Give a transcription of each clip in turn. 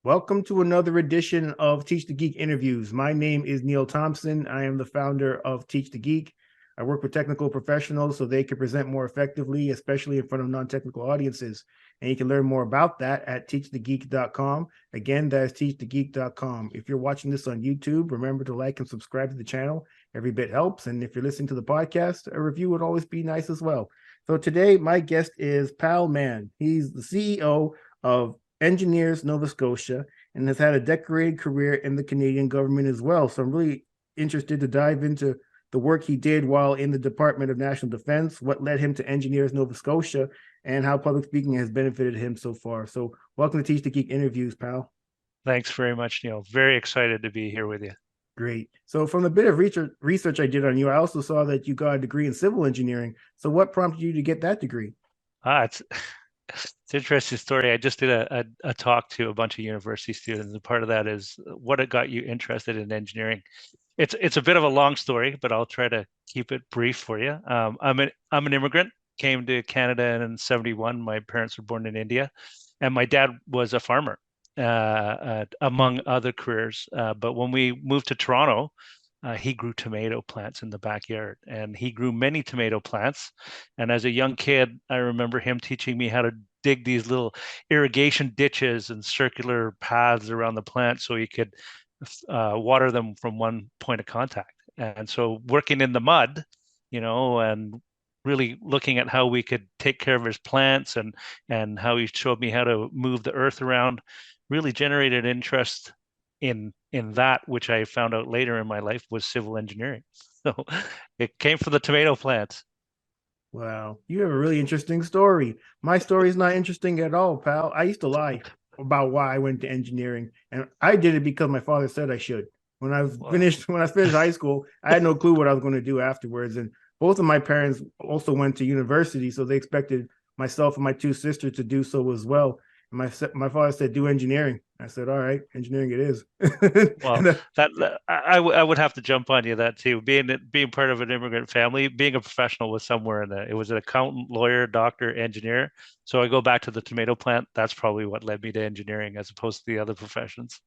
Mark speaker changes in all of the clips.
Speaker 1: Welcome to another edition of Teach the Geek interviews. My name is Neil Thompson. I am the founder of Teach the Geek. I work with technical professionals so they can present more effectively, especially in front of non-technical audiences. And you can learn more about that at teachthegeek.com. Again, that is teachthegeek.com. If you're watching this on YouTube, remember to like and subscribe to the channel. Every bit helps. And if you're listening to the podcast, a review would always be nice as well. So today, my guest is Mann. He's the CEO of Engineers Nova Scotia and has had a decorated career in the Canadian government as well. So I'm really interested to dive into the work he did while in the Department of National Defense, what led him to Engineers Nova Scotia, and how public speaking has benefited him so far. So welcome to Teach the Geek interviews, pal.
Speaker 2: Thanks very much, Neil. Very excited to be here with you.
Speaker 1: Great. So from the bit of research I did on you, I also saw that you got a degree in civil engineering. So what prompted you to get that degree?
Speaker 2: It's it's an interesting story. I just did a talk to a bunch of university students, and part of that is what it got you interested in engineering. It's a bit of a long story, but I'll try to keep it brief for you. I'm an immigrant. Came to Canada in '71. My parents were born in India, and my dad was a farmer, among other careers. But when we moved to Toronto, he grew tomato plants in the backyard, and he grew many tomato plants. And as a young kid, I remember him teaching me how to dig these little irrigation ditches and circular paths around the plant so he could water them from one point of contact. And so working in the mud, and really looking at how we could take care of his plants and how he showed me how to move the earth around really generated interest in that, which I found out later in my life was civil engineering. So it came from the tomato plants.
Speaker 1: Wow, you have a really interesting story. My story is not interesting at all, pal. I used to lie about why I went to engineering, and I did it because my father said I should. When I finished high school, I had no clue what I was going to do afterwards. And both of my parents also went to university, so they expected myself and my two sisters to do so as well. And my father said, "Do engineering." I said, "All right, engineering it is."
Speaker 2: Well, I would have to jump on you that too. Being part of an immigrant family, being a professional was somewhere in that. It was an accountant, lawyer, doctor, engineer. So I go back to the tomato plant. That's probably what led me to engineering as opposed to the other professions.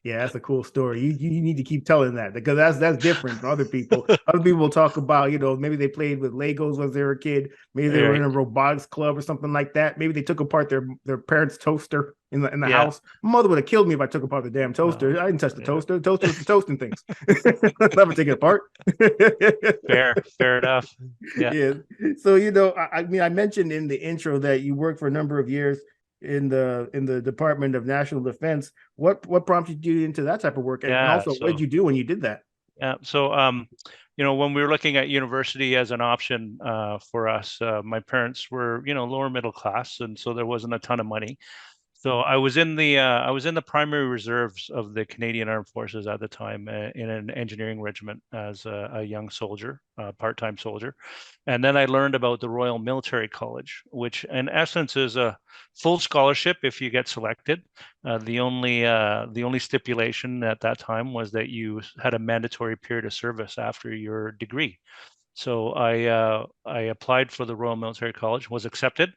Speaker 1: Yeah, that's a cool story. You need to keep telling that because that's different from other people. Other people talk about, maybe they played with Legos when they were a kid. Maybe they were in
Speaker 2: Right.
Speaker 1: a robotics club or something like that. Maybe they took apart their parents' toaster in the
Speaker 2: Yeah.
Speaker 1: house. My mother would have killed me if I took apart the damn toaster. I didn't touch the
Speaker 2: Yeah.
Speaker 1: toaster. The toaster was for toasting things. Never take it apart.
Speaker 2: Fair enough. Yeah.
Speaker 1: Yeah. So I mean, I mentioned in the intro that you worked for a number of years in the Department of National Defense. What prompted you into that type of work, and
Speaker 2: Yeah.
Speaker 1: also what did you do when you did that?
Speaker 2: Yeah. So, when we were looking at university as an option for us, my parents were, lower middle class, and so there wasn't a ton of money. So I was in the primary reserves of the Canadian Armed Forces at the time in an engineering regiment as a young soldier, part-time soldier, and then I learned about the Royal Military College, which in essence is a full scholarship if you get selected. The only stipulation at that time was that you had a mandatory period of service after your degree. So I applied for the Royal Military College, was accepted,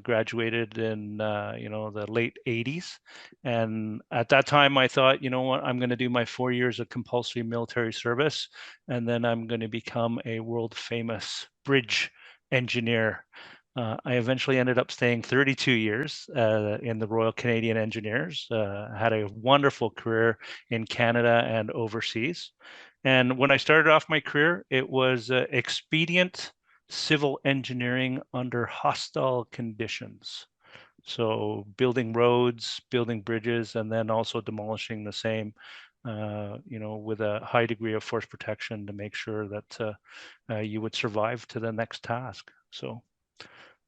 Speaker 2: graduated in the late 80s, and at that time I thought, you know what, I'm going to do my 4 years of compulsory military service, and then I'm going to become a world famous bridge engineer. I eventually ended up staying 32 years in the Royal Canadian Engineers. Had a wonderful career in Canada and overseas. And when I started off my career, it was expedient civil engineering under hostile conditions. So building roads, building bridges, and then also demolishing the same, with a high degree of force protection to make sure that you would survive to the next task. So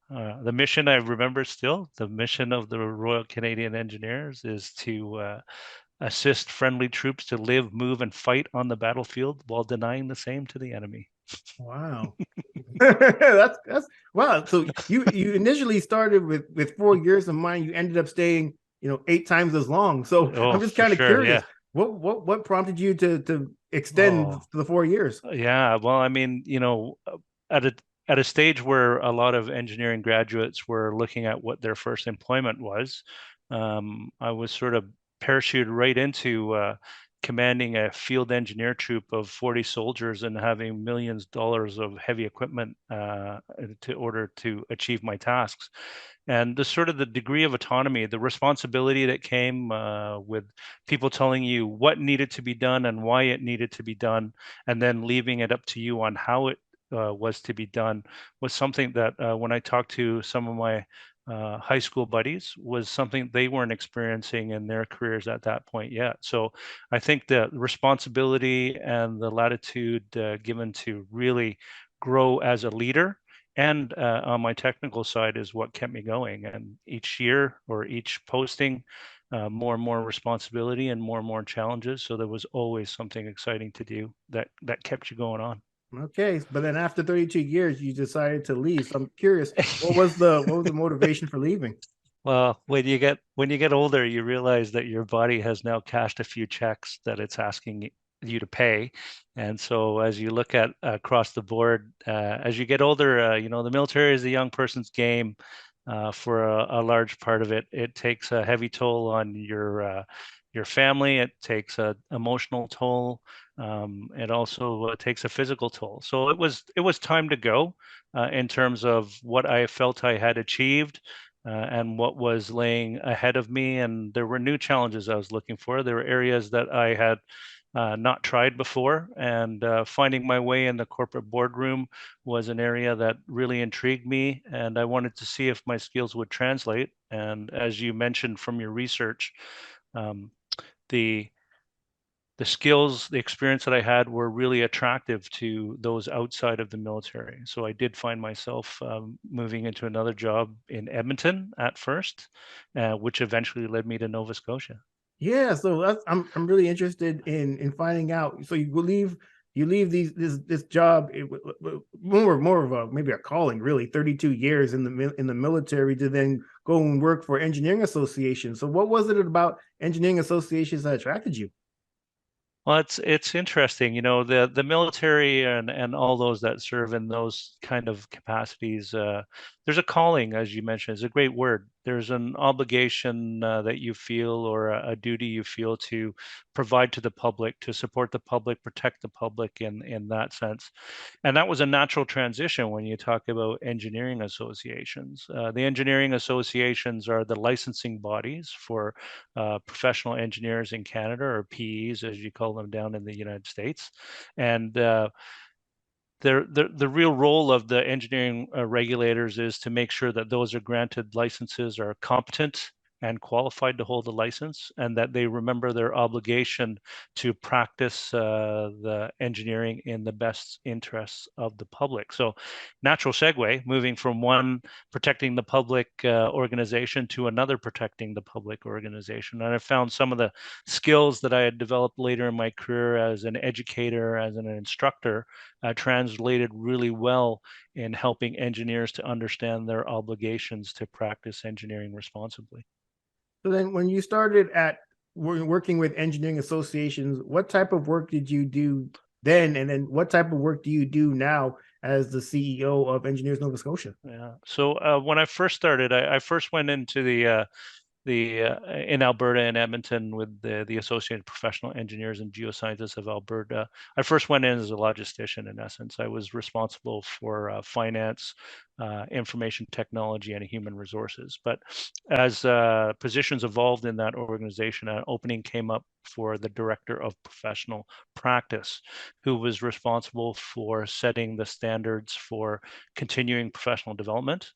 Speaker 2: the mission I remember still, the mission of the Royal Canadian Engineers is to assist friendly troops to live, move, and fight on the battlefield while denying the same to the enemy.
Speaker 1: Wow. That's wow. So you initially started with 4 years of mine. You ended up staying, 8 times as long. So
Speaker 2: Oh,
Speaker 1: I'm just
Speaker 2: for
Speaker 1: kind of
Speaker 2: sure.
Speaker 1: curious.
Speaker 2: Yeah.
Speaker 1: What prompted you to extend
Speaker 2: Oh,
Speaker 1: to the 4 years?
Speaker 2: yeah. Well, I mean, at a stage where a lot of engineering graduates were looking at what their first employment was, I was sort of parachuted right into commanding a field engineer troop of 40 soldiers and having millions of dollars of heavy equipment to order to achieve my tasks. And the sort of the degree of autonomy, the responsibility that came with people telling you what needed to be done and why it needed to be done, and then leaving it up to you on how it was to be done, was something that when I talked to some of my high school buddies, was something they weren't experiencing in their careers at that point yet. So I think the responsibility and the latitude given to really grow as a leader and on my technical side is what kept me going. And each year or each posting, more and more responsibility and more challenges. So there was always something exciting to do that kept you going on.
Speaker 1: Okay, but then after 32 years, you decided to leave. So I'm curious, what was the motivation for leaving?
Speaker 2: Well, when you get older, you realize that your body has now cashed a few checks that it's asking you to pay. And so as you look at across the board, as you get older, the military is a young person's game. For a large part of it, it takes a heavy toll on your family. It takes an emotional toll. It also takes a physical toll. So it was time to go in terms of what I felt I had achieved and what was laying ahead of me. And there were new challenges I was looking for. There were areas that I had not tried before, and finding my way in the corporate boardroom was an area that really intrigued me, and I wanted to see if my skills would translate. And as you mentioned from your research, um, the the skills, the experience that I had were really attractive to those outside of the military. So I did find myself moving into another job in Edmonton at first, which eventually led me to Nova Scotia.
Speaker 1: Yeah, so I'm really interested in finding out. So you leave this job more of a maybe a calling, really. 32 years in the military to then go and work for engineering associations. So what was it about engineering associations that attracted you?
Speaker 2: Well, it's interesting, the military and all those that serve in those kind of capacities. There's a calling, as you mentioned, it's a great word. There's an obligation that you feel, or a duty you feel to provide to the public, to support the public, protect the public in that sense. And that was a natural transition when you talk about engineering associations. The engineering associations are the licensing bodies for professional engineers in Canada, or PEs as you call them down in the United States. And the real role of the engineering regulators is to make sure that those are granted licenses are competent and qualified to hold a license, and that they remember their obligation to practice the engineering in the best interests of the public. So, natural segue, moving from one protecting the public organization to another protecting the public organization. And I found some of the skills that I had developed later in my career as an educator, as an instructor, translated really well in helping engineers to understand their obligations to practice engineering responsibly.
Speaker 1: So then when you started at working with engineering associations, what type of work did you do then? And then what type of work do you do now as the CEO of Engineers Nova Scotia?
Speaker 2: Yeah. So when I first started, I first went into the in Alberta and Edmonton with the Associated Professional Engineers and Geoscientists of Alberta. I first went in as a logistician. In essence, I was responsible for finance, information technology, and human resources. But as positions evolved in that organization, an opening came up for the director of professional practice, who was responsible for setting the standards for continuing professional development,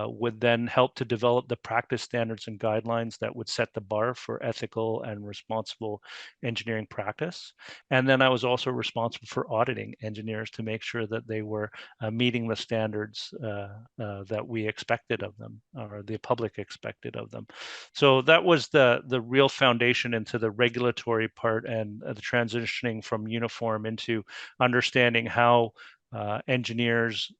Speaker 2: would then help to develop the practice standards and guidelines that would set the bar for ethical and responsible engineering practice. And then I was also responsible for auditing engineers to make sure that they were meeting the standards that we expected of them, or the public expected of them. So that was the real foundation into the regulatory part, and the transitioning from uniform into understanding how engineers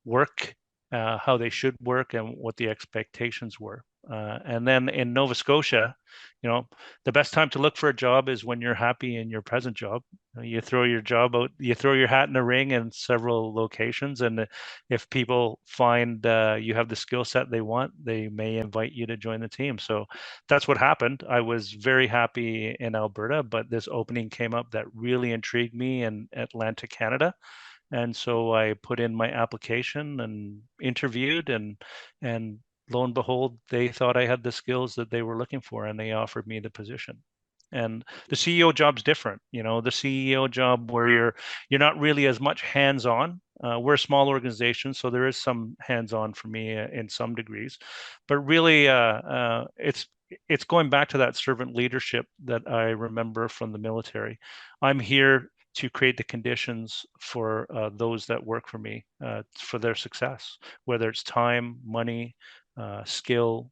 Speaker 2: work, how they should work, and what the expectations were. And then in Nova Scotia, the best time to look for a job is when you're happy in your present job. You throw your job out, you throw your hat in the ring in several locations, and if people find you have the skill set they want, they may invite you to join the team. So that's what happened. I was very happy in Alberta, but this opening came up that really intrigued me in Atlantic Canada. And so I put in my application and interviewed, and lo and behold, they thought I had the skills that they were looking for, and they offered me the position. And the CEO job's different, the CEO job where you're not really as much hands-on. We're a small organization, so there is some hands-on for me in some degrees, but really, it's going back to that servant leadership that I remember from the military. I'm here to create the conditions for those that work for me for their success, whether it's time, money, skill,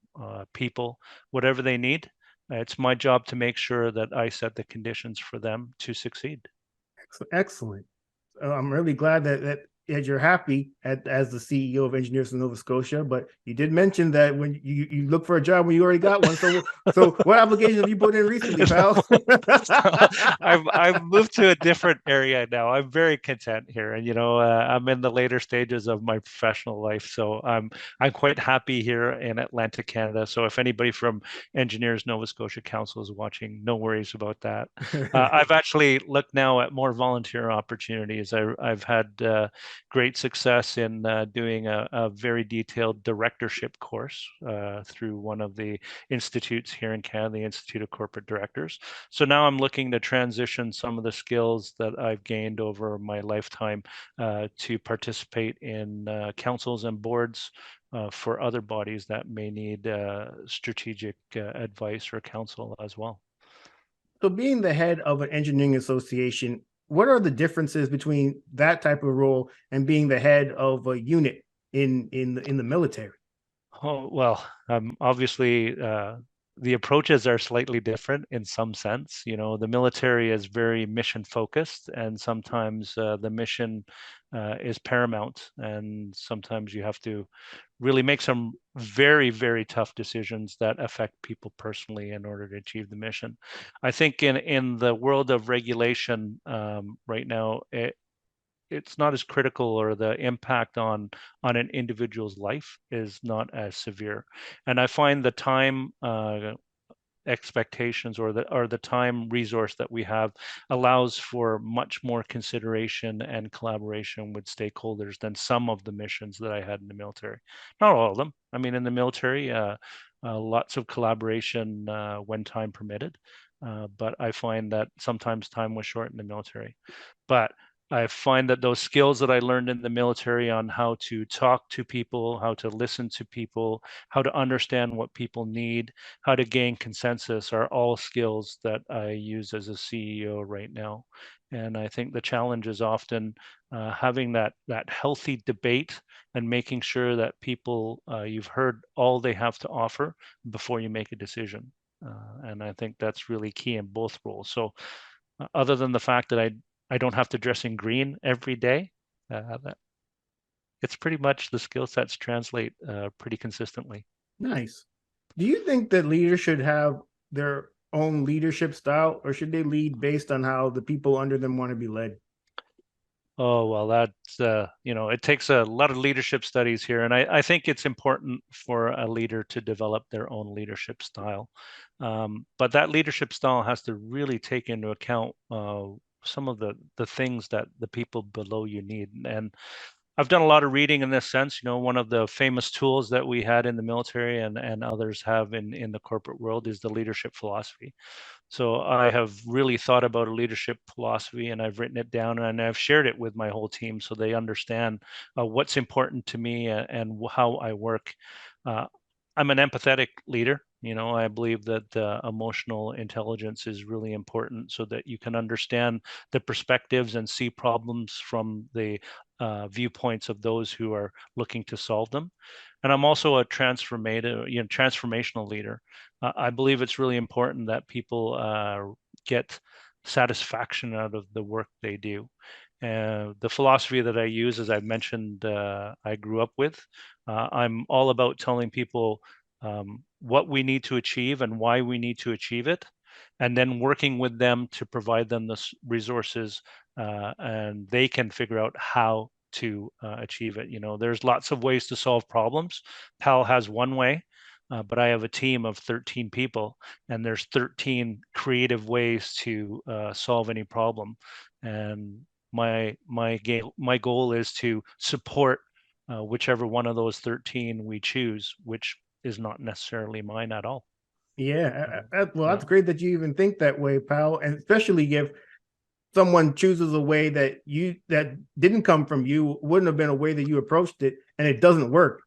Speaker 2: people, whatever they need. It's my job to make sure that I set the conditions for them to succeed.
Speaker 1: Excellent. I'm really glad that you're happy as the CEO of Engineers Nova Scotia. But you did mention that when you look for a job when you already got one. So what applications have you put in recently, pal?
Speaker 2: I've moved to a different area now. I'm very content here, and I'm in the later stages of my professional life, so I'm quite happy here in Atlantic Canada. So if anybody from Engineers Nova Scotia Council is watching, no worries about that. I've actually looked now at more volunteer opportunities. I've had great success in doing a very detailed directorship course through one of the institutes here in Canada, the Institute of Corporate Directors. So now I'm looking to transition some of the skills that I've gained over my lifetime to participate in councils and boards for other bodies that may need strategic advice or counsel as well.
Speaker 1: So being the head of an engineering association, what are the differences between that type of role and being the head of a unit in the military?
Speaker 2: Oh, well, obviously, the approaches are slightly different in some sense. The military is very mission focused, and sometimes the mission is paramount, and sometimes you have to really make some very, very tough decisions that affect people personally in order to achieve the mission. I think in the world of regulation right now, it's not as critical, or the impact on an individual's life is not as severe. And I find the time expectations, or the time resource that we have, allows for much more consideration and collaboration with stakeholders than some of the missions that I had in the military. Not all of them. I mean, in the military, lots of collaboration when time permitted. But I find that sometimes time was short in the military. But I find that those skills that I learned in the military on how to talk to people, how to listen to people, how to understand what people need, how to gain consensus, are all skills that I use as a CEO right now. And I think the challenge is often having that healthy debate and making sure that people, you've heard all they have to offer before you make a decision. And I think that's really key in both roles. So other than the fact that I don't have to dress in green every day, it's pretty much the skill sets translate pretty consistently.
Speaker 1: Nice. Do you think that leaders should have their own leadership style, or should they lead based on how the people under them want to be led?
Speaker 2: Oh, well, that's, it takes a lot of leadership studies here. And I think it's important for a leader to develop their own leadership style. But that leadership style has to really take into account some of the things that the people below you need. And I've done a lot of reading in this sense. One of the famous tools that we had in the military, and others have in the corporate world, is the leadership philosophy. So I have really thought about a leadership philosophy, and I've written it down, and I've shared it with my whole team so they understand what's important to me, and how I work. Uh, I'm an empathetic leader. I believe that emotional intelligence is really important so that you can understand the perspectives and see problems from the viewpoints of those who are looking to solve them. And I'm also a transformational leader. I believe it's really important that people get satisfaction out of the work they do. The philosophy that I use, as I mentioned, I grew up with. I'm all about telling people what we need to achieve and why we need to achieve it, and then working with them to provide them the resources, and they can figure out how to achieve it. There's lots of ways to solve problems. PAL has one way, but I have a team of 13 people, and there's 13 creative ways to solve any problem. And my goal is to support whichever one of those 13 we choose, which is not necessarily mine at all.
Speaker 1: Yeah, well,
Speaker 2: Yeah.
Speaker 1: that's great that you even think that way, pal, and especially if someone chooses a way that didn't come from you, wouldn't have been a way that you approached it, and it doesn't work.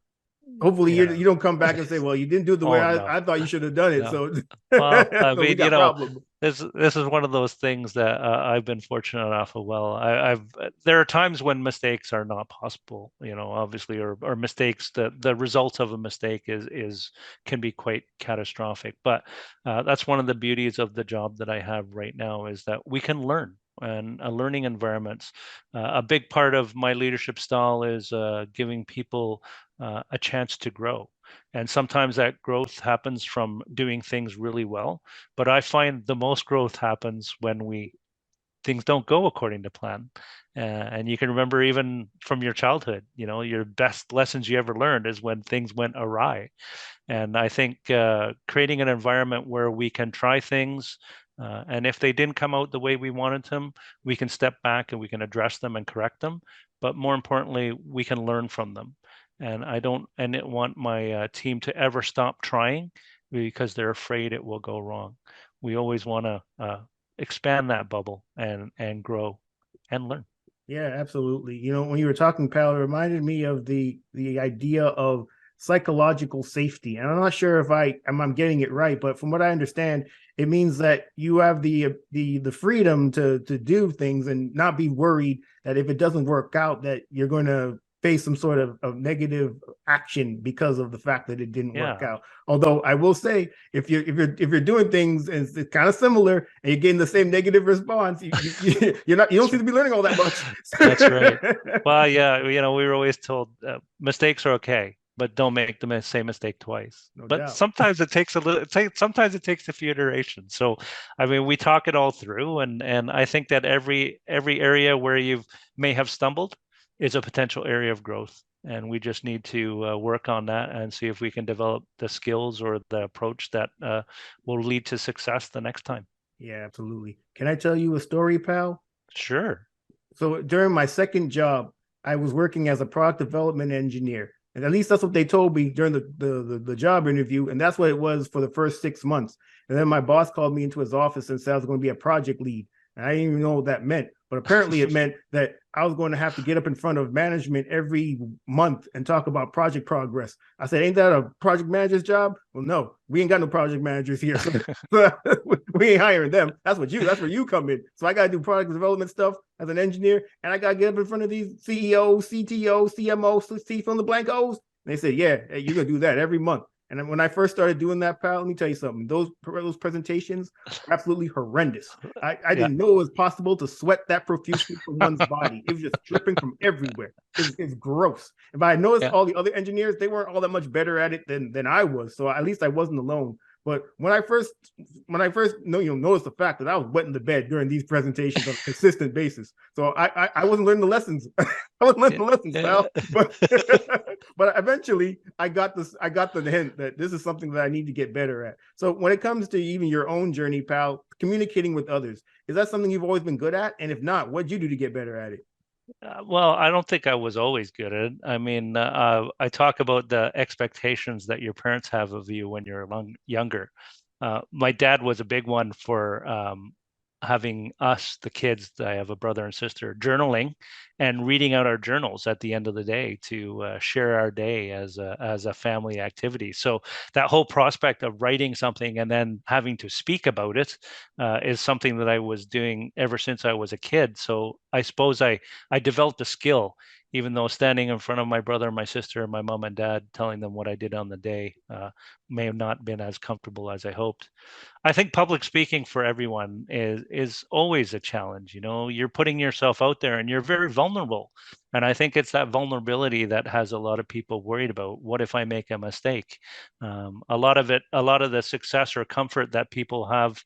Speaker 1: Hopefully,
Speaker 2: Yeah.
Speaker 1: you don't come back and say, "Well, you didn't do it the way
Speaker 2: Oh no,
Speaker 1: I thought you should have done it."
Speaker 2: no.
Speaker 1: So,
Speaker 2: Well, I
Speaker 1: so we
Speaker 2: mean,
Speaker 1: got problem.
Speaker 2: this is one of those things that I've been fortunate enough of. Well, I've there are times when mistakes are not possible, obviously, or mistakes, the result of a mistake is can be quite catastrophic. But that's one of the beauties of the job that I have right now, is that we can learn, and a learning environments. A big part of my leadership style is giving people a chance to grow. And sometimes that growth happens from doing things really well. But I find the most growth happens when things don't go according to plan. And you can remember even from your childhood, your best lessons you ever learned is when things went awry. And I think creating an environment where we can try things, and if they didn't come out the way we wanted them, we can step back and we can address them and correct them. But more importantly, we can learn from them. And I don't want my team to ever stop trying because they're afraid it will go wrong. We always want to expand that bubble and grow and learn.
Speaker 1: Yeah, absolutely. When you were talking, pal, it reminded me of the idea of psychological safety. And I'm not sure if I'm getting it right, but from what I understand, it means that you have the freedom to do things and not be worried that if it doesn't work out, that you're going to face some sort of negative action because of the fact that it didn't work
Speaker 2: Yeah,
Speaker 1: out. Although I will say, if you're doing things and it's kind of similar and you're getting the same negative response, you don't seem to be learning all that much.
Speaker 2: that's right. Well, yeah, we were always told mistakes are okay, but don't make the same mistake twice.
Speaker 1: No
Speaker 2: But
Speaker 1: doubt.
Speaker 2: sometimes it takes a little. Sometimes it takes a few iterations. So, I mean, we talk it all through, and I think that every area where you may have stumbled is a potential area of growth, and we just need to work on that and see if we can develop the skills or the approach that will lead to success the next time.
Speaker 1: Yeah, absolutely. Can I tell you a story, pal?
Speaker 2: Sure.
Speaker 1: So during my second job, I was working as a product development engineer. And at least that's what they told me during the job interview. And that's what it was for the first 6 months. And then my boss called me into his office and said I was going to be a project lead. And I didn't even know what that meant. But apparently it meant that I was going to have to get up in front of management every month and talk about project progress. I said, ain't that a project manager's job? Well, no, we ain't got no project managers here. So we ain't hiring them. That's where you come in. So I got to do product development stuff as an engineer. And I got to get up in front of these CEOs, CTOs, CMOs, C from the blank O's. And they said, yeah, hey, you're going to do that every month. And when I first started doing that, pal, let me tell you something. Those presentations are absolutely horrendous. I
Speaker 2: Yeah.
Speaker 1: didn't know it was possible to sweat that profusely from one's body. It was just dripping from everywhere. It's gross. And I noticed
Speaker 2: Yeah.
Speaker 1: all the other engineers, they weren't all that much better at it than I was. So at least I wasn't alone. But when I first noticed the fact that I was wetting the bed during these presentations on a consistent basis. So I wasn't learning the lessons. I wasn't learning the lessons, pal. But but eventually I got the hint that this is something that I need to get better at. So when it comes to even your own journey, pal, communicating with others, is that something you've always been good at? And if not, what'd you do to get better at it?
Speaker 2: Well, I don't think I was always good at it. I mean, I talk about the expectations that your parents have of you when you're younger. My dad was a big one for having us, the kids, I have a brother and sister, journaling and reading out our journals at the end of the day to share our day as a family activity. So that whole prospect of writing something and then having to speak about it is something that I was doing ever since I was a kid. So I suppose I developed a skill, even though standing in front of my brother and my sister and my mom and dad telling them what I did on the day may have not been as comfortable as I hoped. I think public speaking for everyone is always a challenge. You're putting yourself out there and you're very vulnerable. And I think it's that vulnerability that has a lot of people worried about, what if I make a mistake? A lot of the success or comfort that people have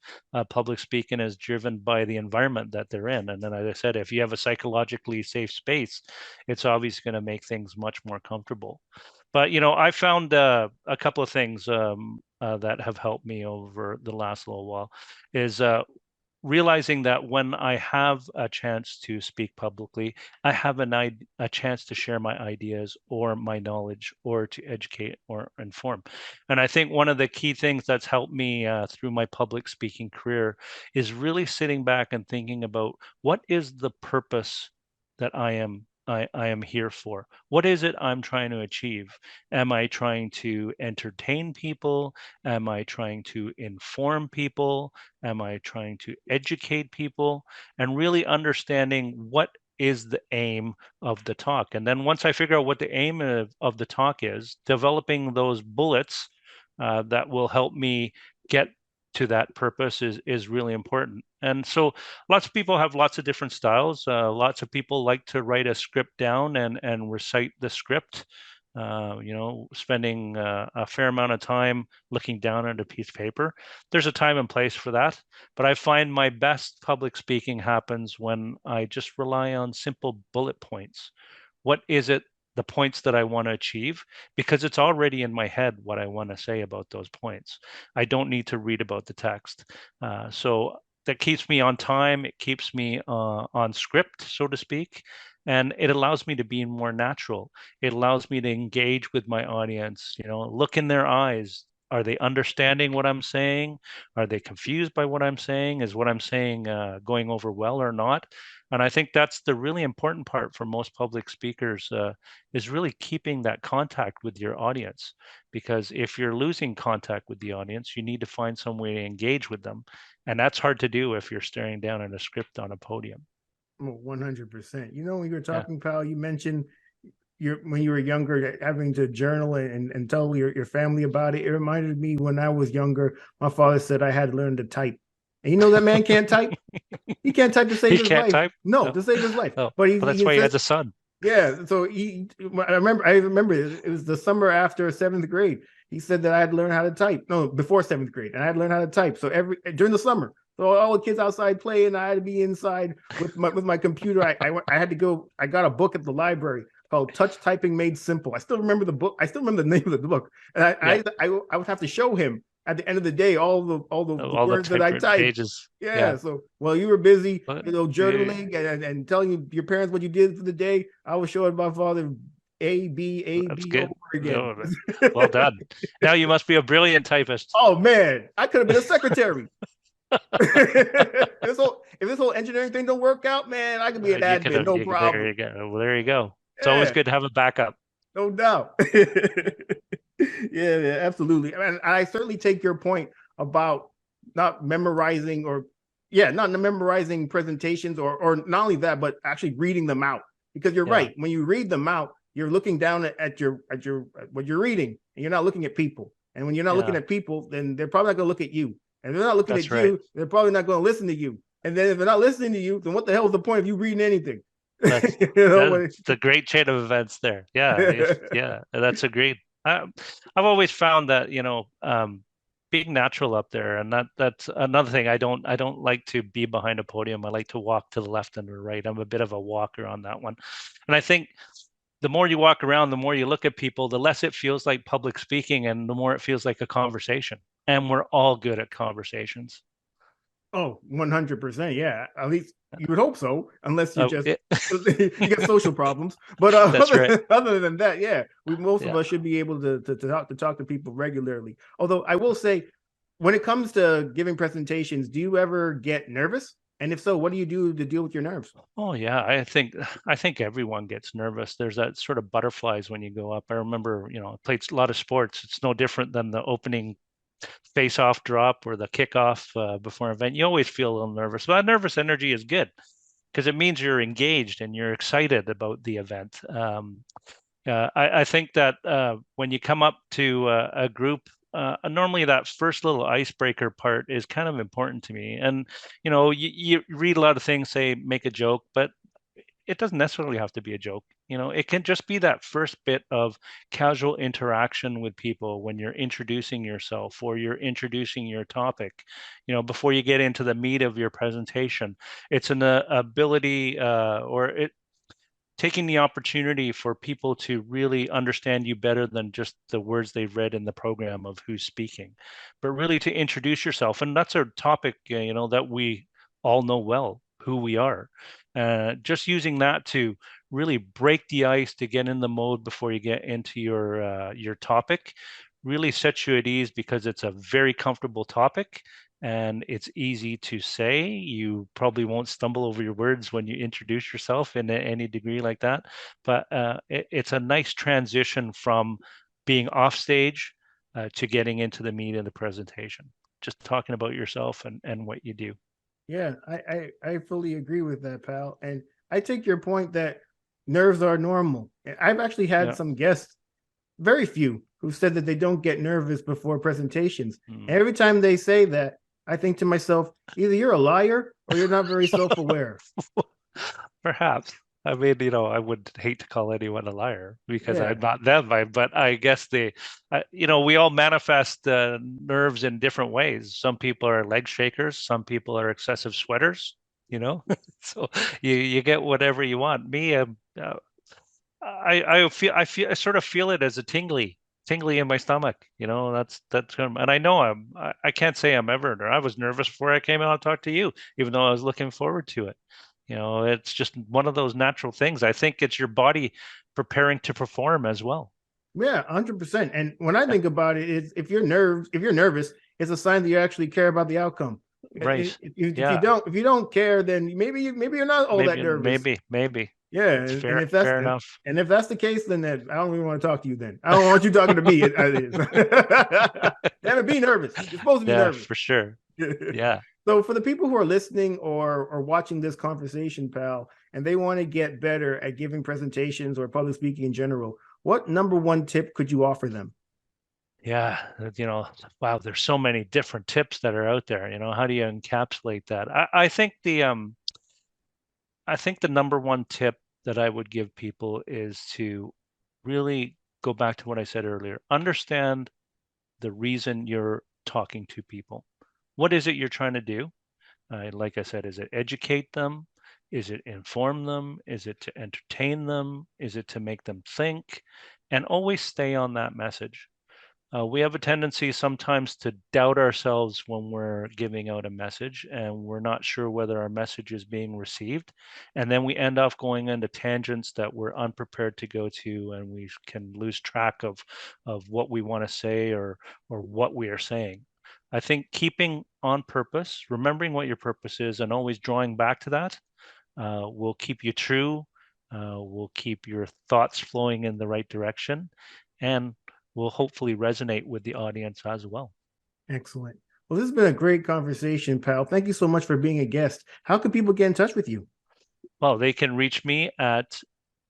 Speaker 2: public speaking is driven by the environment that they're in. And then, as I said, if you have a psychologically safe space, it's obviously going to make things much more comfortable. But I found a couple of things that have helped me over the last little while is realizing that when I have a chance to speak publicly, I have a chance to share my ideas or my knowledge or to educate or inform. And I think one of the key things that's helped me through my public speaking career is really sitting back and thinking about, what is the purpose that I am here for? What is it I'm trying to achieve? Am I trying to entertain people? Am I trying to inform people? Am I trying to educate people? And really understanding what is the aim of the talk. And then once I figure out what the aim of the talk is, developing those bullets that will help me get to that purpose is really important. And so lots of people have lots of different styles. Lots of people like to write a script down and recite the script. Spending a fair amount of time looking down at a piece of paper. There's a time and place for that, but I find my best public speaking happens when I just rely on simple bullet points. What is it, the points that I want to achieve? Because it's already in my head what I want to say about those points. I don't need to read about the text. So that keeps me on time. It keeps me on script, so to speak. And it allows me to be more natural. It allows me to engage with my audience, look in their eyes. Are they understanding what I'm saying? Are they confused by what I'm saying? Is what I'm saying going over well or not? And I think that's the really important part for most public speakers, is really keeping that contact with your audience. Because if you're losing contact with the audience, you need to find some way to engage with them. And that's hard to do if you're staring down at a script on a podium.
Speaker 1: 100%. When you were
Speaker 2: Yeah.
Speaker 1: talking, pal, you mentioned when you were younger, having to journal and tell your family about it. It reminded me when I was younger, my father said I had to learn to type. And that man can't type. He can't type to save
Speaker 2: He
Speaker 1: his
Speaker 2: can't
Speaker 1: life.
Speaker 2: type?
Speaker 1: No,
Speaker 2: No.
Speaker 1: to save his life.
Speaker 2: Oh,
Speaker 1: But
Speaker 2: well, that's
Speaker 1: he
Speaker 2: why he has
Speaker 1: insists.
Speaker 2: a son.
Speaker 1: Yeah. So I remember it was the summer after seventh grade. He said that I had to learn how to type. No, before seventh grade, and I had to learn how to type. So during the summer, so all the kids outside playing, I had to be inside with my computer. I had to go. I got a book at the library called "Touch Typing Made Simple." I still remember the book. I still remember the name of the book, and I would have to show him at the end of the day all the words that I
Speaker 2: typewritten
Speaker 1: typed.
Speaker 2: pages.
Speaker 1: Yeah. So while you were busy,
Speaker 2: But,
Speaker 1: journaling and telling your parents what you did for the day, I was showing my father
Speaker 2: that's
Speaker 1: A B
Speaker 2: good.
Speaker 1: over again.
Speaker 2: No, well done. Now you must be a brilliant typist.
Speaker 1: Oh man, I could have been a secretary. If this whole engineering thing don't work out, man, I could be an
Speaker 2: You could
Speaker 1: admin,
Speaker 2: have.
Speaker 1: no
Speaker 2: There
Speaker 1: problem.
Speaker 2: you go. Well, there you go. It's always
Speaker 1: Yeah,
Speaker 2: good to have a backup.
Speaker 1: no doubt. Yeah, absolutely. And I certainly take your point about not memorizing not memorizing presentations or not only that, but actually reading them out. Because you're
Speaker 2: Yeah,
Speaker 1: right. When you read them out, you're looking down at what you're reading, and you're not looking at people. And when you're not looking
Speaker 2: yeah,
Speaker 1: at people, then they're probably not going to look at you. And if they're not looking
Speaker 2: that's
Speaker 1: at
Speaker 2: right.
Speaker 1: you, they're probably not going to listen to you. And then if they're not listening to you, then what the hell is the point of you reading anything?
Speaker 2: That's the great chain of events there. Yeah, yeah, that's agreed. I've always found that being natural up there, and that's another thing. I don't like to be behind a podium. I like to walk to the left and the right. I'm a bit of a walker on that one, and I think the more you walk around, the more you look at people, the less it feels like public speaking, and the more it feels like a conversation. And we're all good at conversations.
Speaker 1: Oh, 100%. Yeah. At least you would hope so, unless you're just
Speaker 2: It,
Speaker 1: you get social problems. But
Speaker 2: that's right.
Speaker 1: other than that, yeah, most of
Speaker 2: Yeah.
Speaker 1: us should be able to talk to people regularly. Although I will say, when it comes to giving presentations, do you ever get nervous? And if so, what do you do to deal with your nerves?
Speaker 2: Oh yeah, I think everyone gets nervous. There's that sort of butterflies when you go up. I remember, I played a lot of sports. It's no different than the opening face-off drop or the kickoff before an event. You always feel a little nervous. But that nervous energy is good because it means you're engaged and you're excited about the event. I think that when you come up to a group, normally that first little icebreaker part is kind of important to me. And you read a lot of things say make a joke, but it doesn't necessarily have to be a joke. It can just be that first bit of casual interaction with people when you're introducing yourself or you're introducing your topic, before you get into the meat of your presentation. It's an ability, or it taking the opportunity for people to really understand you better than just the words they've read in the program of who's speaking, but really to introduce yourself. And that's a topic, that we all know well, who we are. Just using that to really break the ice, to get in the mode before you get into your topic, really sets you at ease, because it's a very comfortable topic and it's easy to say. You probably won't stumble over your words when you introduce yourself in any degree like that. But it's a nice transition from being off stage to getting into the meat of the presentation, just talking about yourself and what you do.
Speaker 1: Yeah, I fully agree with that, pal. And I take your point that nerves are normal. I've actually had
Speaker 2: Yeah.
Speaker 1: some guests, very few, who said that they don't get nervous before presentations. And every time they say that, I think to myself, either you're a liar or you're not very self-aware.
Speaker 2: Perhaps. I mean, I would hate to call anyone a liar, because
Speaker 1: Yeah.
Speaker 2: I'm not them. But I guess we all manifest nerves in different ways. Some people are leg shakers. Some people are excessive sweaters. So you get whatever you want. Me, I sort of feel it as a tingly in my stomach. That's and I know I can't say I'm ever. I was nervous before I came out and talked to you, even though I was looking forward to it. It's just one of those natural things. I think it's your body preparing to perform as well.
Speaker 1: Yeah, 100%. And when I think about it, it's if you're nervous, it's a sign that you actually care about the outcome.
Speaker 2: Right.
Speaker 1: If you
Speaker 2: Yeah.
Speaker 1: don't care, then maybe you're not all that nervous.
Speaker 2: Maybe.
Speaker 1: Yeah,
Speaker 2: It's
Speaker 1: and
Speaker 2: fair.
Speaker 1: if that's
Speaker 2: Fair enough.
Speaker 1: and if that's the case, then I don't even want to talk to you. Then I don't want you talking to me. It is. Damn it, be nervous. You're supposed to be
Speaker 2: Yeah,
Speaker 1: nervous.
Speaker 2: for sure. Yeah.
Speaker 1: So for the people who are listening or watching this conversation, pal, and they want to get better at giving presentations or public speaking in general, what number one tip could you offer them?
Speaker 2: Yeah, wow, there's so many different tips that are out there. How do you encapsulate that? I think the number one tip that I would give people is to really go back to what I said earlier. Understand the reason you're talking to people. What is it you're trying to do? Like I said, is it educate them? Is it inform them? Is it to entertain them? Is it to make them think? And always stay on that message. We have a tendency sometimes to doubt ourselves when we're giving out a message and we're not sure whether our message is being received. And then we end up going into tangents that we're unprepared to go to, and we can lose track of what we want to say or what we are saying. I think keeping on purpose, remembering what your purpose is, and always drawing back to that will keep you true, will keep your thoughts flowing in the right direction, and will hopefully resonate with the audience as well.
Speaker 1: Excellent. Well, this has been a great conversation, pal. Thank you so much for being a guest. How can people get in touch with you?
Speaker 2: Well, they can reach me at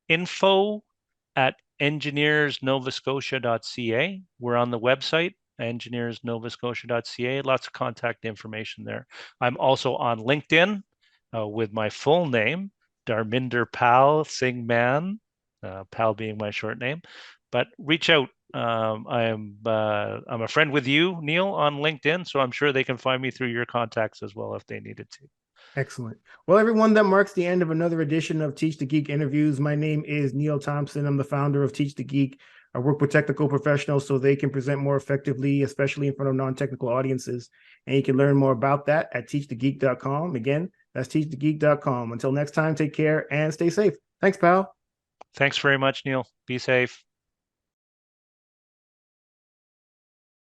Speaker 2: info@engineersnovascotia.ca. We're on the website, engineersnovascotia.ca. Lots of contact information there. I'm also on LinkedIn with my full name, Dharminder Pal Singh Mann, Pal being my short name. But reach out. I'm a friend with you, Neil, on LinkedIn, so I'm sure they can find me through your contacts as well if they needed to.
Speaker 1: Excellent. Well, everyone, that marks the end of another edition of Teach the Geek interviews. My name is Neil Thompson. I'm the founder of Teach the Geek. I work with technical professionals so they can present more effectively, especially in front of non-technical audiences. And you can learn more about that at teachthegeek.com. Again, that's teachthegeek.com. Until next time, take care and stay safe. Thanks, pal.
Speaker 2: Thanks very much, Neil. Be safe.